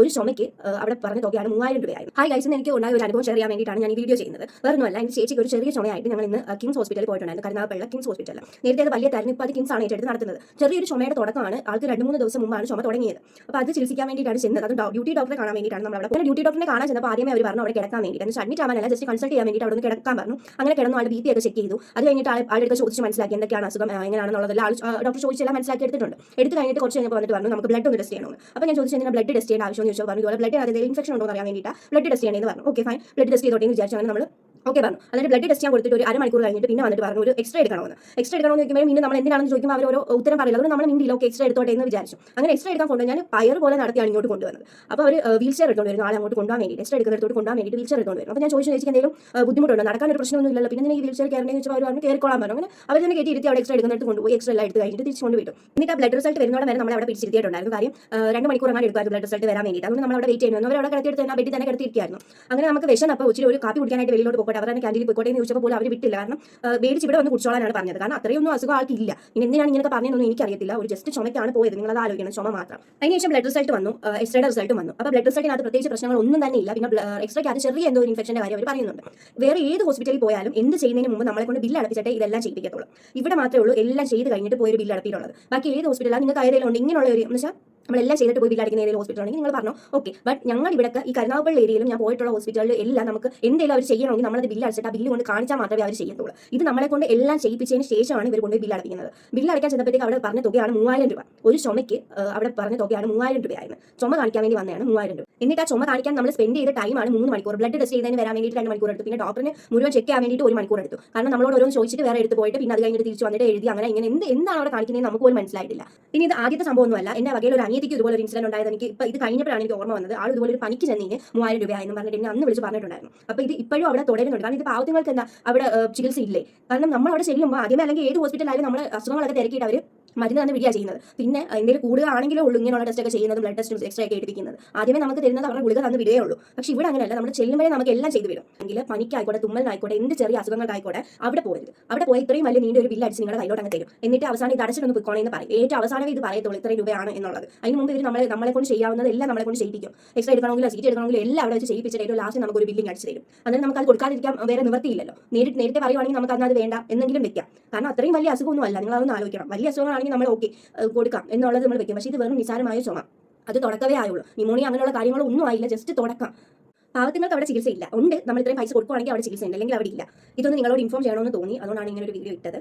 ഒരു ചുമയ്ക്ക് അവിടെ പറഞ്ഞ തുകയാണ് 3000 രൂപയായിരുന്നു. ഹായ് ഗൈസ്, എനിക്ക് ഉണ്ടായ ഒരു അനുഭവം ഷെയർ ചെയ്യാൻ വേണ്ടിയിട്ടാണ് ഞാൻ ഈ വീഡിയോ ചെയ്യുന്നത്. വേറൊന്നുമല്ല, എൻ്റെ ചേച്ചിക്ക് ഒരു ചെറിയ ചുമയായിട്ട് ഞങ്ങൾ ഇന്ന് കിംസ് ഹോസ്പിറ്റലിൽ പോയിട്ടുണ്ടായിരുന്നു. കരുനാഗപ്പള്ളി കിംസ് ഹോസ്പിറ്റലിൽ. നേരത്തെ അത് വലിയ തരുന്നു, ഇപ്പോൾ അത് കിംസ് ആണ് ഏറ്റെടുത്ത് നടത്തുന്നത്. ചെറിയൊരു ചുമയുടെ തുടക്കമാണ്, ആൾക്ക് 2-3 ദിവസം മുമ്പാണ് ചുമ തുടങ്ങിയത്. അപ്പോൾ അത് ചികിത്സിക്കാൻ വേണ്ടിയിട്ടാണ് ചെന്നത്. അത് ഡ്യൂട്ടി ഡോക്ടറെ കാണാൻ വേണ്ടിയിട്ടാണ് നമ്മൾ അവിടെ. ഡ്യൂട്ടി ഡോക്ടറെ കാണാൻ ചെന്നപ്പോൾ ആദ്യമേ അവർ പറഞ്ഞു അവിടെ കിടക്കാൻ വേണ്ടിയിട്ട്, എന്നിട്ട് അഡ്മിറ്റ് ആവാനല്ല, ജസ്റ്റ് കൺസൾട്ട് ചെയ്യാൻ വേണ്ടിയിട്ട് അവിടെ നിന്ന് കിടക്കാൻ പറഞ്ഞു. അങ്ങനെ കിടന്നു, ആൾ BP ഒക്കെ ചെക്ക് ചെയ്തു. അത് കഴിഞ്ഞിട്ട് ആളുടെ ചോദിച്ച് മനസ്സിലാക്കി എന്തൊക്കെയാണ് അസുഖം, എങ്ങനെയാണെന്നുള്ളതെല്ലാം ഡോക്ടർ ചോദിച്ചെല്ലാം മനസ്സിലാക്കി എടുത്തിട്ടുണ്ട്. എടുത്ത് കഴിഞ്ഞിട്ട് കുറച്ച് കഴിഞ്ഞപ്പോൾ വന്നിട്ട് പറഞ്ഞു നമുക്ക് ബ്ലഡ് ഒന്ന് ടെസ്റ്റ് ചെയ്യണമെന്ന്. അപ്പോൾ ഞാൻ ചോദിച്ചു എന്തിനാ ബ്ലഡ് ടെസ്റ്റ് ചെയ്യേണ്ട ആവശ്യം ചോദിച്ചു. പറഞ്ഞു ഇതുപോലെ ബ്ലഡ് അതിൽ ഇൻഫെക്ഷൻ ഉണ്ടോ എന്ന് അറിയാൻ വേണ്ടിയിട്ട് ബ്ലഡ് ടെസ്റ്റ് ചെയ്യണമെന്ന് പറഞ്ഞു. ഓക്കെ ഫൈൻ, ബ്ലഡ് ടെസ്റ്റ് ചെയ്തോട്ടെ എന്ന് വിചാരിച്ചു. അങ്ങനെ നമ്മൾ ഓക്കെ പറഞ്ഞു. എന്നിട്ട് ബ്ലഡ് ടെസ്റ്റ് ചെയ്യാൻ കൊടുത്തിട്ട് ഒരു അരമണിക്കൂർ കഴിഞ്ഞിട്ട് പിന്നെ വന്നിട്ട് പറഞ്ഞു ഒരു എക്സ്റേ എടുക്കണമെന്ന്. എക്സ്റേ എടുക്കണമെന്ന് ചോദിക്കുമ്പോൾ പിന്നെ നമ്മൾ എന്തിനാണെന്ന് ചോദിക്കുമ്പോൾ അവർ ഒരു ഉത്തരം പറയില്ല. അതുകൊണ്ട് നമ്മൾ മിണ്ടിയില്ല, ഓക്കെ എക്സ്റേ എടുത്തോട്ടെ എന്ന് വിചാരിച്ചു. അങ്ങനെ എക്സ്റേ എടുക്കാൻ കൊണ്ടുവന്ന് ഞാൻ പയർ പോലെ നടത്തിയാണ് ഇങ്ങോട്ട് കൊണ്ടുവന്നത്. അപ്പോൾ അവർ വീൽ ചെയർ എടുത്തോണ്ട് വരുന്നു, ആളെ അങ്ങോട്ട് കൊണ്ടുപോകാൻ വേണ്ടി എക്സ്റേ എടുക്കുന്നിടത്തോട്ട് കൊണ്ടുപോകാൻ വേണ്ടി വീൽ ചെയർ എടുത്തോണ്ട് വരും. അപ്പോൾ ഞാൻ ചോദിച്ചു ചേച്ചിക്ക് എന്തെങ്കിലും ബുദ്ധിമുട്ടുണ്ടോ, നടക്കാൻ ഒരു പ്രശ്നമൊന്നും ഇല്ലല്ലോ, പിന്നെ ഈ വീൽ ചെയർ കയറണമെന്ന് വെച്ചാൽ അവർ പറഞ്ഞു കയറിക്കോളാൻ പറഞ്ഞു. അങ്ങനെ അവർ തന്നെ കയറ്റി ഇരുത്തി അവിടെ എക്സ്റേ എടുക്കുന്നിടത്ത് കൊണ്ടുപോയി എക്സ്റേ എല്ലാം എടുത്ത് കഴിഞ്ഞിട്ട് തിരിച്ചു കൊണ്ട് വിട്ടു. എന്നിട്ട് ആ ബ്ലഡ് റിസൾട്ട് വരുന്നതോടെ വരെ നമ്മൾ അവിടെ പിടിച്ചിരുത്തിയിട്ടുണ്ടായിരുന്നു. കാര്യം 2 മണിക്കൂർ അങ്ങനെ എടുക്കുമായിരുന്നു ബ്ലഡ് റിസൾട്ട് വരാൻ വേണ്ടിയിട്ട്. അതുകൊണ്ട് നമ്മൾ അവിടെ വെയിറ്റ് ചെയ്യുന്നു. അവർ അവിടെ കിടത്തിയെടുത്ത് തന്നെ ബെഡിൽ തന്നെ കിടത്തിയിരിക്കുകയായിരുന്നു. അങ്ങനെ നമുക്ക് വിശന്നപ്പോൾ ഉച്ചയിൽ ഒരു കാപ്പി കുടിക്കാനായിട്ട് വെളിയിലോട്ട് പോകട്ടെ, അവർ തന്നെ ക്യാൻറ്റീനിൽ പോയിക്കോട്ടെ എന്ന് ചോദിച്ചപ്പോൾ അവർ വിട്ടില്ല. കാരണം മേടിച്ച് ഇവിടെ വന്ന് കുടിച്ചോളാനാണ് പറഞ്ഞത്. കാരണം അത്രയൊന്നും അസുഖം ആൾക്ക് ഇല്ല. ഇനി എന്തിനാണ് ഇങ്ങനെയൊക്കെ പറഞ്ഞതെന്നൊന്നും എനിക്കറിയത്തില്ല. ഒരു ജസ്റ്റ് ചുമയ്ക്കാണ് പോയത്, നിങ്ങൾ അത് ആലോചിക്കണം, ചുമ മാത്രം. അതിനുശേഷം ബ്ലഡ് റിസൾട്ട് വന്നു, എക്സ്റേയുടെ റിസൾട്ട് വന്നു. അപ്പോൾ ബ്ലഡ് റിസൾട്ടിനകത്ത് പ്രത്യേകിച്ച് പ്രശ്നങ്ങളൊന്നും തന്നെ ഇല്ല. പിന്നെ എക്സ്റേക്ക് അത് ചെറിയ എന്തോ ഒരു ഇൻഫെക്ഷൻ്റെ കാര്യം അവർ പറയുന്നുണ്ട്. വേറെ ഏത് ഹോസ്പിറ്റലിൽ പോയാലും എന്ത് ചെയ്യുന്നതിന് മുമ്പ് നമ്മളെ കൊണ്ട് ബില്ല് അടപ്പിച്ചിട്ടേ ഇതെല്ലാം ചെയ്യിപ്പിക്കത്തുള്ളൂ. ഇവിടെ മാത്രമേ ഉള്ളൂ എല്ലാം ചെയ്ത് കഴിഞ്ഞിട്ട് പോയൊരു ബില്ല് അടപ്പിയിട്ടുള്ളത്. ബാക്കി ഏത് ഹോസ്പിറ്റലാണ് നിങ്ങൾക്ക് ഏതെങ്കിലും ഉണ്ട് ഇങ്ങനെയുള്ള ഒരു എന്ന് വെച്ചാൽ നമ്മളെല്ലാം ചെയ്തിട്ട് പോയി ബില്ല് അടിക്കുന്ന ഏതെങ്കിലും ഹോസ്പിറ്റൽ ഉണ്ടെങ്കിൽ നിങ്ങൾ പറഞ്ഞു ഓക്കെ. ബട്ട് ഞങ്ങൾ ഇവിടെയൊക്കെ ഈ കരുനാഗപ്പള്ളി ഏരിയയിലും ഞാൻ പോയിട്ടുള്ള ഹോസ്പിറ്റലിൽ എല്ലാം നമുക്ക് എന്തെങ്കിലും അവർ ചെയ്യണമെങ്കിൽ നമ്മളത് ബില്ല് അടിച്ചിട്ട് ആ ബില്ല് കൊണ്ട് കാണിച്ചാൽ മാത്രമേ അവർ ചെയ്യത്തുള്ളൂ. ഇത് നമ്മളെ കൊണ്ട് എല്ലാം ചെയ്യിപ്പിച്ചതിന് ശേഷമാണ് ഇവർ കൊണ്ട് ബില്ല് അടപ്പിക്കുന്നത്. ബില്ല് അടയ്ക്കാൻ ചെന്നപ്പോഴത്തേക്ക് അവിടെ പറഞ്ഞ തുകയാണ് 3000 രൂപ. ഒരു ചുമയ്ക്ക് അവിടെ പറഞ്ഞ തുകയാണ് 3000 രൂപയായിരുന്നു. ചുമ കാണിക്കാൻ വേണ്ടി വന്നതാണ് 3000 രൂപ. എന്നിട്ട് ആ ചുമ കാണിക്കാൻ നമ്മൾ സ്പെൻഡ് ചെയ്ത ടൈമാണ് 3 മണിക്കൂർ. ബ്ലഡ് ടെസ്റ്റ് ചെയ്തതിന് വരാൻ വേണ്ടിയിട്ട് 2 മണിക്കൂർ എടുത്തു. പിന്നെ ഡോക്ടറിന് മുഴുവൻ ചെക്ക് ചെയ്യാൻ വേണ്ടിയിട്ട് 1 മണിക്കൂർ എടുത്തു. കാരണം നമ്മളോട് ഓരോന്ന് ചോദിച്ചിട്ട് വേറെ എടുത്ത് പോയിട്ട് പിന്നെ അത് കഴിഞ്ഞിട്ട് തിരിച്ചു വന്നിട്ട് എഴുതി അങ്ങനെ ഇങ്ങനെ എന്താണ് അവിടെ കാണിക്കുന്നത് നമുക്ക് പോലും മനസ്സിലായിട്ടില്ല. പിന്നെ ഇത് ആദ്യത്തെ സംഭവമൊന്നുമല്ല. എൻ്റെ വകയിൽ ഒരു അനിയത്തിക്ക് ഇതുപോലെ ഒരു ഇൻസിഡന്റ് ഉണ്ടായത് എനിക്ക് ഇപ്പോൾ ഇത് കഴിഞ്ഞപ്പോഴാണ് എനിക്ക് ഓർമ്മ വന്നത്. ആൾ ഇതുപോലെ ഒരു പനിക്ക് ചെന്നതിന് 3000 രൂപയായെന്ന് പറഞ്ഞിട്ട് എന്നെ അന്ന് വിളിച്ച് പറഞ്ഞിട്ടുണ്ടായിരുന്നു. അപ്പോൾ ഇത് ഇപ്പോഴും അവിടെ തുടരുന്നുണ്ട്. കാരണം ഇത് പാവങ്ങൾക്ക് എന്താ അവിടെ ചികിത്സ ഇല്ലേ? കാരണം നമ്മൾ അവിടെ ചെല്ലുമ്പോൾ ആദ്യമേ അല്ലെങ്കിൽ ഏത് ഹോസ്പിറ്റലായാലും നമ്മൾ അസുഖങ്ങളൊക്കെ തിരക്കിയിട്ട് അവർ മരുന്ന് തന്നെ വിടുക ചെയ്യുന്നത്. പിന്നെ എന്തെങ്കിലും കൂടുതലാണെങ്കിലേ ഉള്ളൂ ഇങ്ങനെയുള്ള ടെസ്റ്റ് ഒക്കെ ചെയ്യുന്നത്, ബ്ലഡ് ടെസ്റ്റും എക്സ്റേ ഒക്കെ എടുപ്പിക്കുന്നത്. ആദ്യമേ നമുക്ക് തരുന്നത് അവരുടെ ഗുളിക തന്ന് വിടുകയേ ഉള്ളൂ. പക്ഷേ ഇവിടെ അങ്ങനെയല്ല, നമ്മൾ ചെല്ലുമ്പോഴേ നമുക്ക് എല്ലാം ചെയ്ത് വിടും. എങ്കിൽ പനിക്കായിക്കോട്ടെ, തുമ്മലിനായിക്കോട്ടെ, എന്ത് ചെറിയ അസുഖങ്ങൾക്കായിക്കോട്ടെ അവിടെ പോയത്. അവിടെ പോയി ഇത്രയും വലിയ നീണ്ട ഒരു ബില്ല് അടിച്ച് നിങ്ങളുടെ കയ്യിലോട്ട് അങ്ങ് തരും. എന്നിട്ട് അവസാനം ഇത് അടച്ചിട്ടൊന്ന് പോയിക്കോണെന്ന് പറയും. ഏറ്റവും അവസാനം ഇത് പറയത്തുള്ളൂ ഇത്രയും രൂപയാണ് എന്നുള്ളത്. അതിന് മുമ്പ് ഇവർ നമ്മളെ കൊണ്ട് ചെയ്യാവുന്നത് എല്ലാം നമ്മളെ കൊണ്ട് ചെയ്യിപ്പിക്കും. എക്സ്റേ എടുക്കണമെങ്കിലും സീറ്റ് എടുക്കണമെങ്കിലും എല്ലാം അവിടെ വെച്ച് ചെയ്യിപ്പിച്ചിട്ട് ഏറ്റവും ലാസ്റ്റ് നമുക്ക് ഒരു ബില്ലിംഗ് അടിച്ച് തരും. അന്നേരം നമുക്ക് അത് കൊടുക്കാതിരിക്കാൻ വേറെ നിവൃത്തിയില്ലല്ലോ. നേരത്തെ പറയുവാണെങ്കിൽ നമുക്ക് അത് വേണ്ട എന്നെങ്കിലും വെക്കാം. കാരണം അത്രയും വലിയ അസുഖമൊന്നും അല്ല, നിങ്ങൾ അതൊന്ന് ആലോചിക്കണം. വലിയ അസുഖങ്ങളാണെങ്കിൽ നമ്മൾ ഓക്കെ കൊടുക്കാം എന്നുള്ളത് നമ്മൾ വെക്കും. പക്ഷേ ഇത് വെറും നിസാരമായ ചുമ, അത് തുടക്കവേ ആയുള്ളൂ. ന്യൂമോണിയ അങ്ങനെയുള്ള കാര്യങ്ങളൊന്നും ആയില്ല, ജസ്റ്റ് തുടക്കം. പാവങ്ങൾക്ക് അവിടെ ചികിത്സയില്ല. ഉണ്ട്, നമ്മൾ ഇത്രയും പൈസ കൊടുക്കുവാണെങ്കിൽ അവിടെ ചികിത്സയുണ്ട്, അല്ലെങ്കിൽ അവിടെ ഇല്ല. ഇതൊന്ന് നിങ്ങളോട് ഇൻഫോം ചെയ്യണമെന്ന് തോന്നി, അതുകൊണ്ടാണ് ഇങ്ങനെ ഒരു വീഡിയോ ഇട്ടത്.